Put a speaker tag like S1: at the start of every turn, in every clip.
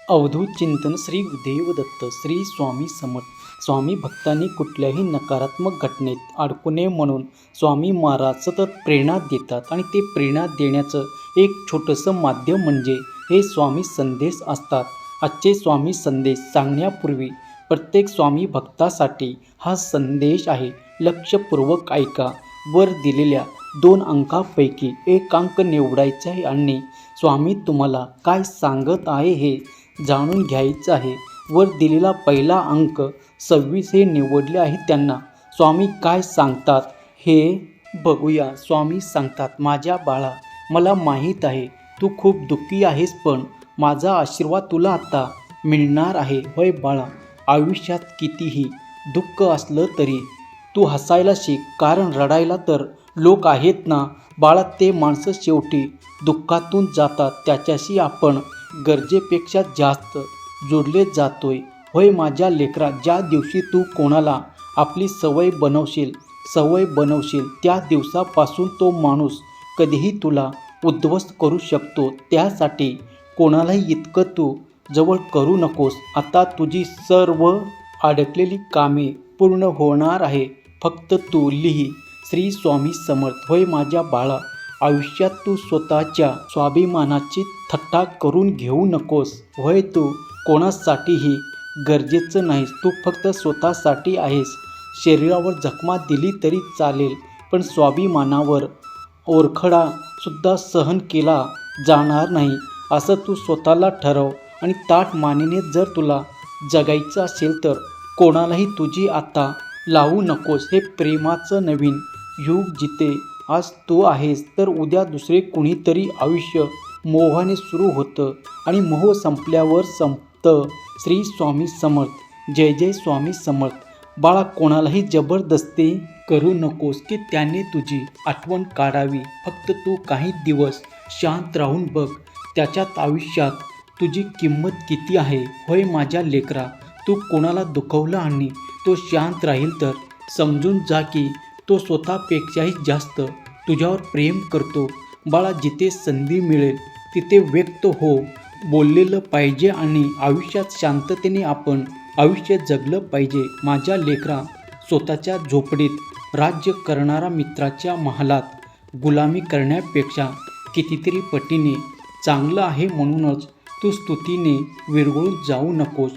S1: अवधूत चिंतन श्री देवदत्त श्री स्वामी समर्थ. स्वामी भक्तांनी कुठल्याही नकारात्मक घटनेत अडकू नये म्हणून स्वामी महाराज सतत प्रेरणा देतात आणि ते प्रेरणा देण्याचं एक छोटंसं माध्यम म्हणजे हे स्वामी संदेश असतात. आजचे स्वामी संदेश सांगण्यापूर्वी प्रत्येक स्वामी भक्तासाठी हा संदेश आहे. लक्षपूर्वक ऐका. वर दिलेल्या 2 अंकापैकी एक अंक निवडायचा आहे आणि स्वामी तुम्हाला काय सांगत आहे हे जाणून घ्यायचं आहे. वर दिलेला पहिला अंक 26 हे निवडले आहे. त्यांना स्वामी काय सांगतात हे बघूया. स्वामी सांगतात, माझ्या बाळा, मला माहीत आहे तू खूप दुःखी आहेस, पण माझा आशीर्वाद तुला आता मिळणार आहे. होय बाळा, आयुष्यात कितीही दुःख असलं तरी तू हसायला शिक, कारण रडायला तर लोक आहेत ना बाळा. ते माणसं शेवटी दुःखातून जातात, त्याच्याशी आपण गरजेपेक्षा जास्त जोडले जातोय. होय माझ्या लेकरा, ज्या दिवशी तू कोणाला आपली सवय बनवशील त्या दिवसापासून तो माणूस कधीही तुला उद्ध्वस्त करू शकतो. त्यासाठी कोणालाही इतकं तू जवळ करू नकोस. आता तुझी सर्व अडकलेली कामे पूर्ण होणार आहे. फक्त तू लिही, श्री स्वामी समर्थ. होय माझ्या बाळा, आयुष्यात तू स्वतःच्या स्वाभिमानाची थट्टा करून घेऊ नकोस. होय तू कोणासाठीही गरजेचं नाहीस, तू फक्त स्वतःसाठी आहेस. शरीरावर जखमा दिली तरी चालेल, पण स्वाभिमानावर ओरखडा सुद्धा सहन केला जाणार नाही, असं तू स्वतःला ठरव. आणि ताठ मानेने जर तुला जगायचं असेल तर कोणालाही तुझी आता लावू नकोस. हे प्रेमाचं नवीन युग जिथे आज तू आहेस तर उद्या दुसरे कुणीतरी आयुष्य मोहाने सुरू होतं आणि मोह संपल्यावर संपतं. श्री स्वामी समर्थ. जय जय स्वामी समर्थ. बाळा, कोणालाही जबरदस्ती करू नकोस की त्याने तुझी आठवण काढावी. फक्त तू काही दिवस शांत राहून बघ, त्याच्यात आयुष्यात तुझी किंमत किती आहे. होय माझ्या लेकरा, तू कोणाला दुखवलं आणि तो शांत राहील तर समजून जा की तो स्वतःपेक्षाही जास्त तुझ्यावर प्रेम करतो. बाळा, जिथे संधी मिळेल तिथे व्यक्त हो, बोललेलं पाहिजे आणि आयुष्यात शांततेने आपण आयुष्य जगलं पाहिजे. माझ्या लेकरा, स्वतःच्या झोपडीत राज्य करणारा मित्राच्या महालात गुलामी करण्यापेक्षा कितीतरी पटीने चांगलं आहे. म्हणूनच तू स्तुतीने विरघळून जाऊ नकोस,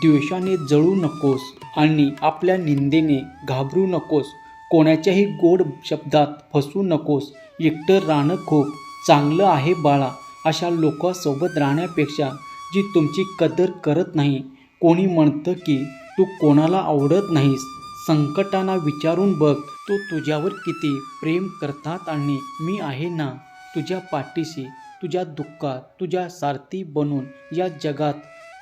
S1: द्वेषाने जळू नकोस आणि आपल्या निंदेने घाबरू नकोस. कोणाच्याही गोड शब्दात फसू नकोस. एकटं राहणं खूप चांगलं आहे बाळा. अशा लोकांसोबत राहण्यापेक्षा जी तुमची कदर करत नाही. कोणी म्हणतं की तू कोणाला आवडत नाहीस. संकटांना विचारून बघ, तो तुझ्यावर किती प्रेम करतात आणि मी आहे ना तुझ्या पाठीशी. तुझ्या दुःखात तुझ्या सारथी बनून या जगात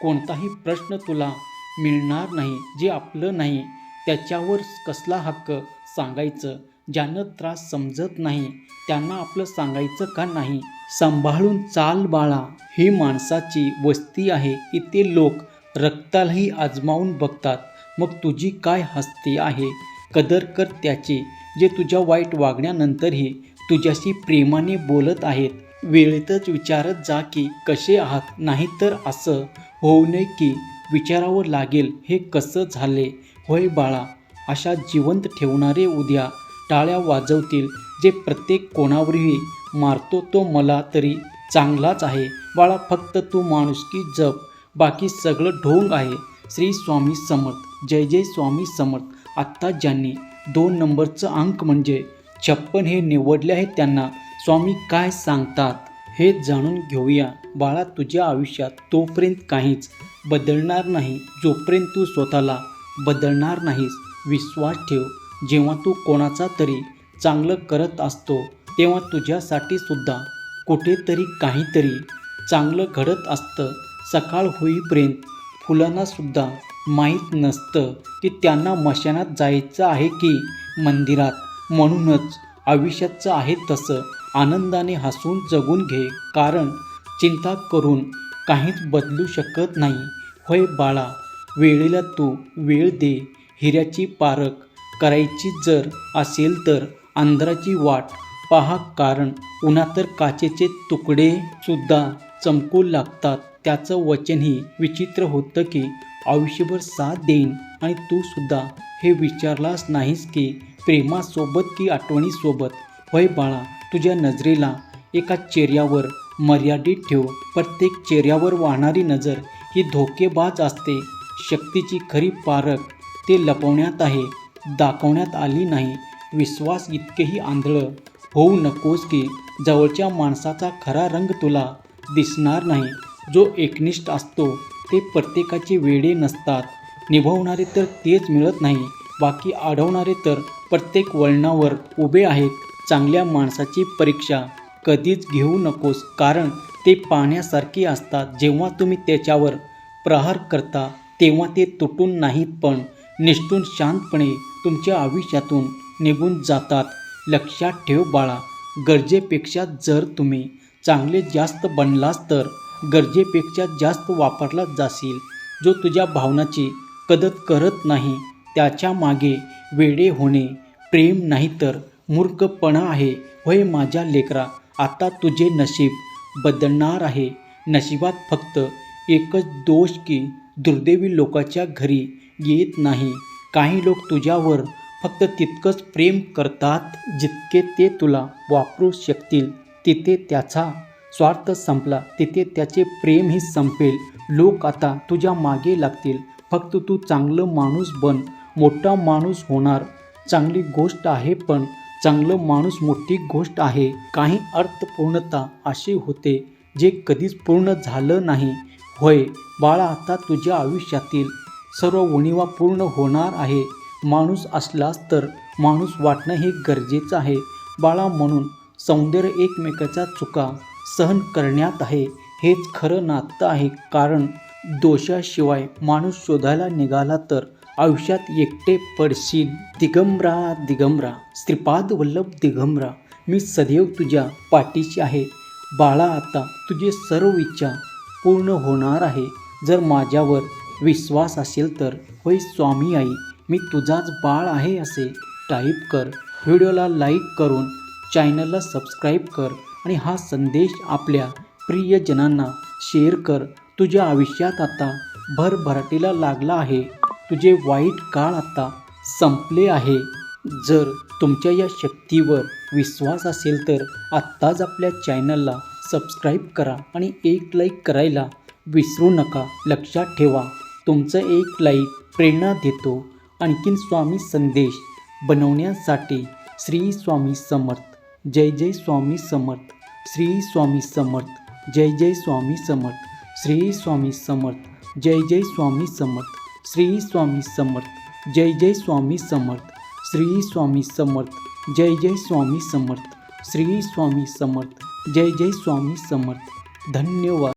S1: कोणताही प्रश्न तुला मिळणार नाही. जे आपलं नाही त्याच्यावर कसला हक्क सांगायचं. ज्यांना त्रास समजत नाही त्यांना आपलं सांगायचं का नाही. सांभाळून चाल बाळा, ही माणसाची वस्ती आहे. इथे लोक रक्तालाही आजमावून बघतात. मग तुझी काय हसते आहे. कदर कर त्याची, जे तुझ्या वाईट वागण्यानंतरही तुझ्याशी प्रेमाने बोलत आहेत. वेळेतच विचारत जा की कसे आहात, नाहीतर असं होऊ नये की विचारावं लागेल हे कसं झाले. होय बाळा, अशा जिवंत ठेवणारे उद्या टाळ्या वाजवतील. जे प्रत्येक कोणावरही मारतो तो मला तरी चांगलाच आहे. बाळा, फक्त तू माणुसकी जप, बाकी सगळं ढोंग आहे. श्री स्वामी समर्थ. जय जय स्वामी समर्थ. आत्ता ज्यांनी 2 नंबरचं अंक म्हणजे 56 हे निवडले आहे त्यांना स्वामी काय सांगतात हे जाणून घेऊया. बाळा, तुझ्या आयुष्यात तोपर्यंत काहीच बदलणार नाही जोपर्यंत तू स्वतःला बदलणार नाहीस. विश्वास ठेव, जेव्हा तू कोणाचा तरी चांगलं करत असतो तेव्हा तुझ्यासाठी सुद्धा कुठेतरी काहीतरी चांगलं घडत असतं. सकाळ होईपर्यंत फुलांना सुद्धा माहीत नसतं की त्यांना मशानात जायचं आहे की मंदिरात. म्हणूनच आयुष्याचं आहे तसं आनंदाने हसून जगून घे, कारण चिंता करून काहीच बदलू शकत नाही. होय बाळा, वेळेला तू वेळ दे. हिऱ्याची पारख करायची जर असेल तर अंधाराची वाट पहा, कारण उन्हात तर काचेचे तुकडे सुद्धा चमकू लागतात. त्याचं वचनही विचित्र होतं की आयुष्यभर साथ देईन आणि तू सुद्धा हे विचारलास नाहीस की प्रेमासोबत की आठवणीसोबत. होय बाळा, तुझ्या नजरेला एका चेहऱ्यावर मर्यादित ठेव. प्रत्येक चेहऱ्यावर वाहणारी नजर ही धोकेबाज असते. शक्तीची खरी पारख ते लपवण्यात आहे, दाखवण्यात आली नाही. विश्वास इतकेही आंधळं होऊ नकोस की जवळच्या माणसाचा खरा रंग तुला दिसणार नाही. जो एकनिष्ठ असतो ते प्रत्येकाचे वेडे नसतात. निभावणारे तर तेच मिळत नाही, बाकी अडवणारे तर प्रत्येक वळणावर उभे आहेत. चांगल्या माणसाची परीक्षा कधीच घेऊ नकोस, कारण ते पाण्यासारखे असतात. जेव्हा तुम्ही त्याच्यावर प्रहार करता तेव्हा ते तुटून नाहीत पण निसटून शांतपणे तुमच्या आयुष्यातून निघून जातात. लक्षात ठेव बाळा, गरजेपेक्षा जर तुम्ही चांगले जास्त बनलास तर गरजेपेक्षा जास्त वापरला जाशील. जो तुझ्या भावनाची कदर करत नाही त्याच्या मागे वेडे होणे प्रेम नाही तर मूर्खपणा आहे. होय माझ्या लेकरा, आता तुझे नशीब बदलणार आहे. नशिबात फक्त एकच दोष की दुर्दैवी लोकांच्या घरी येत नाही. काही लोक तुझ्यावर फक्त तितकंच प्रेम करतात जितके ते तुला वापरू शकतील. तिथे त्याचा स्वार्थ संपला, तिथे त्याचे प्रेमही संपेल. लोक आता तुझ्या मागे लागतील. फक्त तू चांगलं माणूस बन, मोठा माणूस होणार. चांगली गोष्ट आहे, पण चांगलं माणूस मोठी गोष्ट आहे. काही अर्थपूर्णता अशी होते जे कधीच पूर्ण झालं नाही. होय बाळा, आता तुझ्या आयुष्यातील सर्व उणिवा पूर्ण होणार आहे. माणूस असलास तर माणूस वाटणं हे गरजेचं आहे बाळा. म्हणून सौंदर्य एकमेकाच्या चुका सहन करण्यात आहे. हेच खरं नातं आहे. कारण दोषाशिवाय माणूस शोधायला निघाला तर आयुष्यात एकटे पडशील. दिगंबरा दिगंबरा, श्रीपाद वल्लभ दिगंबरा, मी सदैव तुझ्या पाठीशी आहे बाळा. आता तुझे सर्व इच्छा पूर्ण होणार आहे जर माझ्यावर विश्वास असेल तर. होय स्वामी आई, मी तुझाच बाळ आहे असे टाईप कर. व्हिडिओला लाईक करून चॅनलला सबस्क्राईब कर आणि हा संदेश आपल्या प्रियजनांना शेअर कर. तुझ्या आयुष्यात आता भरभराटीला लागला आहे. तुझे वाईट काळ आता संपले आहे. जर तुमच्या या शक्तीवर विश्वास असेल तर आत्ताच आपल्या चॅनलला सबस्क्राईब करा आणि एक लाईक करायला विसरू नका. लक्षात ठेवा, तुमचं एक लाईक प्रेरणा देतो आणखीन स्वामी संदेश बनवण्यासाठी. श्री स्वामी समर्थ. जय जय स्वामी समर्थ. श्री स्वामी समर्थ. जय जय स्वामी समर्थ. श्री स्वामी समर्थ. जय जय स्वामी समर्थ. श्री स्वामी समर्थ. जय जय स्वामी समर्थ. श्री स्वामी समर्थ. जय जय स्वामी समर्थ. श्री स्वामी समर्थ. जय जय स्वामी समर्थ. धन्यवाद.